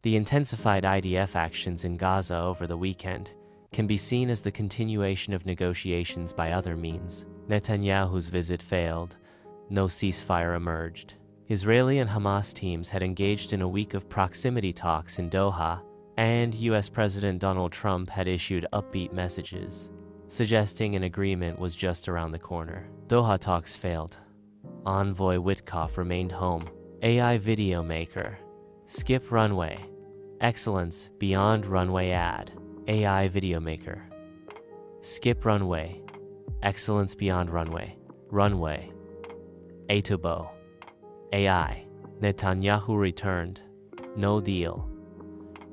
The intensified IDF actions in Gaza over the weekend can be seen as the continuation of negotiations by other means. Netanyahu's visit failed. No ceasefire emerged. Israeli and Hamas teams had engaged in a week of proximity talks in Doha, and US President Donald Trump had issued upbeat messages, suggesting an agreement was just around the corner. Doha talks failed. Envoy Witkoff remained home. AI video maker. Skip runway. Excellence beyond runway ad. AI video maker. Skip runway. Excellence beyond runway. Runway. Atubo. AI. Netanyahu returned. No deal.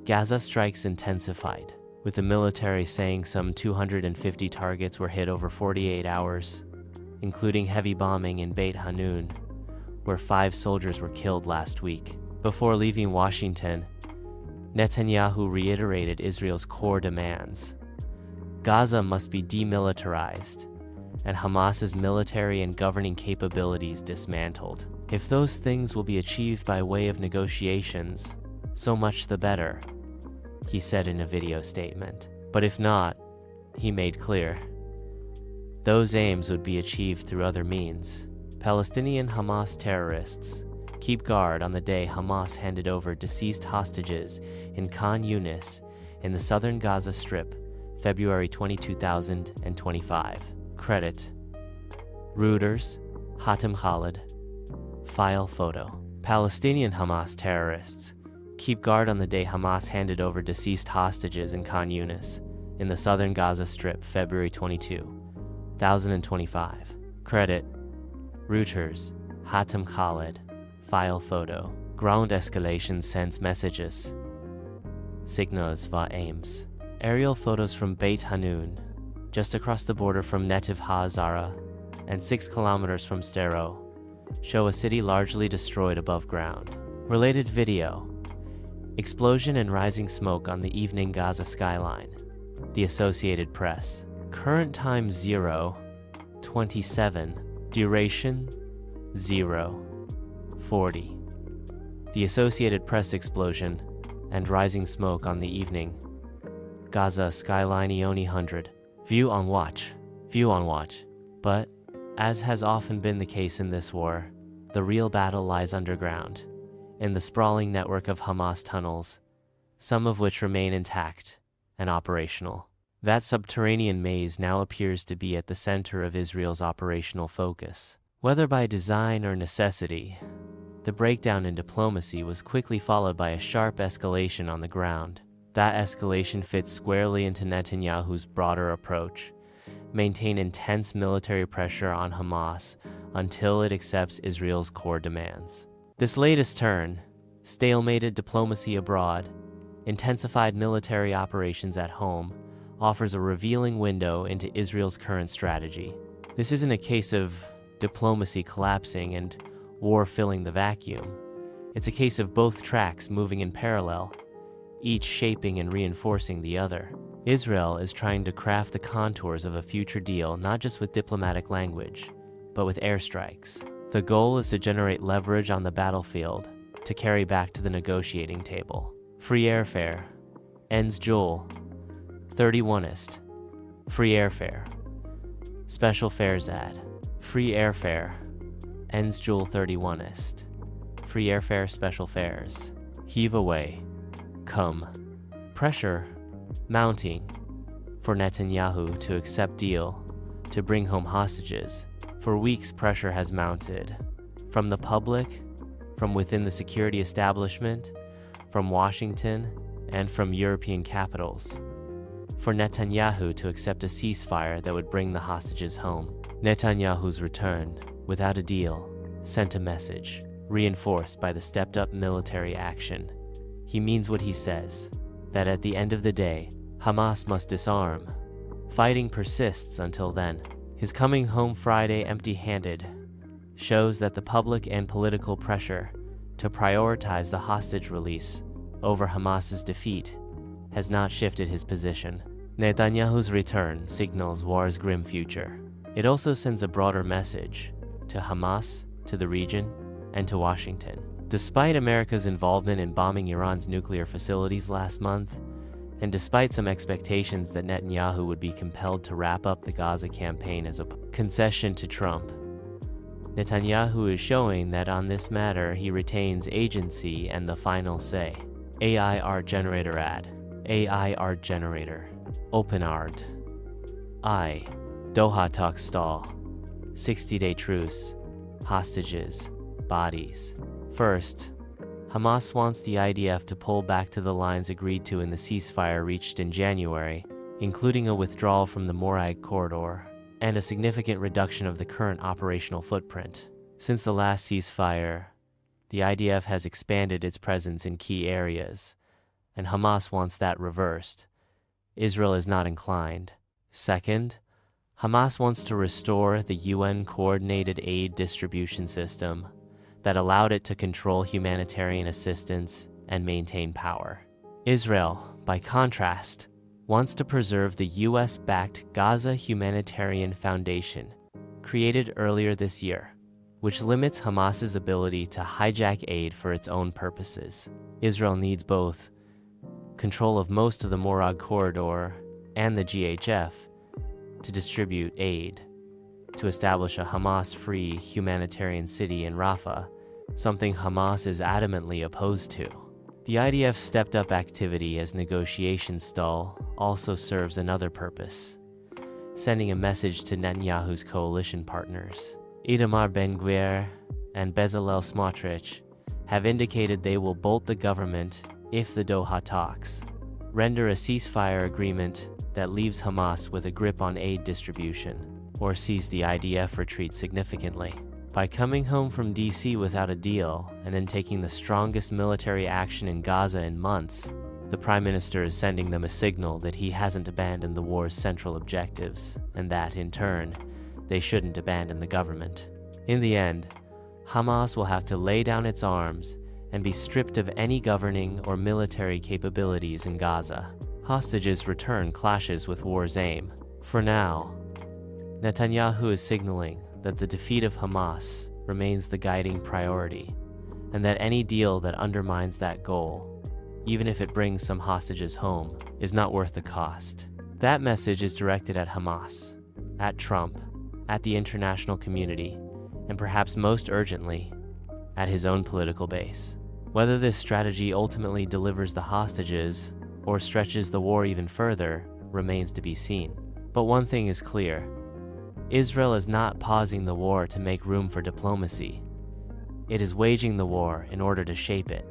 Gaza strikes intensified, with the military saying some 250 targets were hit over 48 hours, including heavy bombing in Beit Hanun, where 5 soldiers were killed last week. Before leaving Washington, Netanyahu reiterated Israel's core demands. Gaza must be demilitarized, and Hamas's military and governing capabilities dismantled. If those things will be achieved by way of negotiations, so much the better, he said in a video statement. But if not, he made clear, those aims would be achieved through other means. Palestinian Hamas terrorists keep guard on the day Hamas handed over deceased hostages in Khan Yunis in the southern Gaza Strip, February 20, 2025. Credit: Reuters, Hatem Khalid. File photo. Palestinian Hamas terrorists keep guard on the day Hamas handed over deceased hostages in Khan Yunis in the southern Gaza Strip, February 22, 2025. Credit: Reuters, Hatem Khalid. File photo. Ground escalation sends messages. Signals va aims. Aerial photos from Beit Hanun, just across the border from Netiv HaZara and 6 kilometers from Stero, show a city largely destroyed above ground. Related video. Explosion and rising smoke on the evening Gaza skyline. The Associated Press. Current time 0:27. Duration 0:40. The Associated Press. Explosion and rising smoke on the evening Gaza skyline Ioni 100. View on watch. But, as has often been the case in this war, the real battle lies underground, in the sprawling network of Hamas tunnels, some of which remain intact and operational. That subterranean maze now appears to be at the center of Israel's operational focus. Whether by design or necessity, the breakdown in diplomacy was quickly followed by a sharp escalation on the ground. That escalation fits squarely into Netanyahu's broader approach: maintain intense military pressure on Hamas until it accepts Israel's core demands. This latest turn, stalemated diplomacy abroad, intensified military operations at home, offers a revealing window into Israel's current strategy. This isn't a case of diplomacy collapsing and war filling the vacuum. It's a case of both tracks moving in parallel, each shaping and reinforcing the other. Israel is trying to craft the contours of a future deal not just with diplomatic language, but with airstrikes. The goal is to generate leverage on the battlefield to carry back to the negotiating table. Free airfare. Ends Joel. 31ist. Free airfare. Special fares ad. Free airfare. Ends Joel 31ist. Free airfare special fares. Heave away. Come. Pressure mounting for Netanyahu to accept deal to bring home hostages. For weeks, pressure has mounted from the public, from within the security establishment, from Washington, and from European capitals, for Netanyahu to accept a ceasefire that would bring the hostages home. Netanyahu's return, without a deal, sent a message, reinforced by the stepped-up military action. He means what he says, that at the end of the day, Hamas must disarm. Fighting persists until then. His coming home Friday empty-handed shows that the public and political pressure to prioritize the hostage release over Hamas's defeat has not shifted his position. Netanyahu's return signals war's grim future. It also sends a broader message to Hamas, to the region, and to Washington. Despite America's involvement in bombing Iran's nuclear facilities last month, and despite some expectations that Netanyahu would be compelled to wrap up the Gaza campaign as a concession to Trump, Netanyahu is showing that on this matter he retains agency and the final say. AI art generator ad. AI art generator. Open art. Doha talks stall. 60-day truce. Hostages. Bodies. First, Hamas wants the IDF to pull back to the lines agreed to in the ceasefire reached in January, including a withdrawal from the muaj corridor and a significant reduction of the current operational footprint. Since the last ceasefire, the IDF has expanded its presence in key areas, and Hamas wants that reversed. Israel is not inclined. Second, Hamas wants to restore the UN coordinated aid distribution system that allowed it to control humanitarian assistance and maintain power. Israel, by contrast, wants to preserve the US-backed Gaza Humanitarian Foundation, created earlier this year, which limits Hamas's ability to hijack aid for its own purposes. Israel needs both control of most of the muaj corridor and the GHF to distribute aid, to establish a Hamas-free humanitarian city in Rafah, something Hamas is adamantly opposed to. The IDF's stepped-up activity as negotiations stall also serves another purpose, sending a message to Netanyahu's coalition partners. Itamar Ben-Gvir and Bezalel Smotrich have indicated they will bolt the government if the Doha talks render a ceasefire agreement that leaves Hamas with a grip on aid distribution, or sees the IDF retreat significantly. By coming home from DC without a deal and then taking the strongest military action in Gaza in months, the Prime Minister is sending them a signal that he hasn't abandoned the war's central objectives, and that, in turn, they shouldn't abandon the government. In the end, Hamas will have to lay down its arms and be stripped of any governing or military capabilities in Gaza. Hostages return clashes with war's aim. For now, Netanyahu is signaling that the defeat of Hamas remains the guiding priority, and that any deal that undermines that goal, even if it brings some hostages home, is not worth the cost. That message is directed at Hamas, at Trump, at the international community, and perhaps most urgently, at his own political base. Whether this strategy ultimately delivers the hostages or stretches the war even further remains to be seen. But one thing is clear: Israel is not pausing the war to make room for diplomacy. It is waging the war in order to shape it.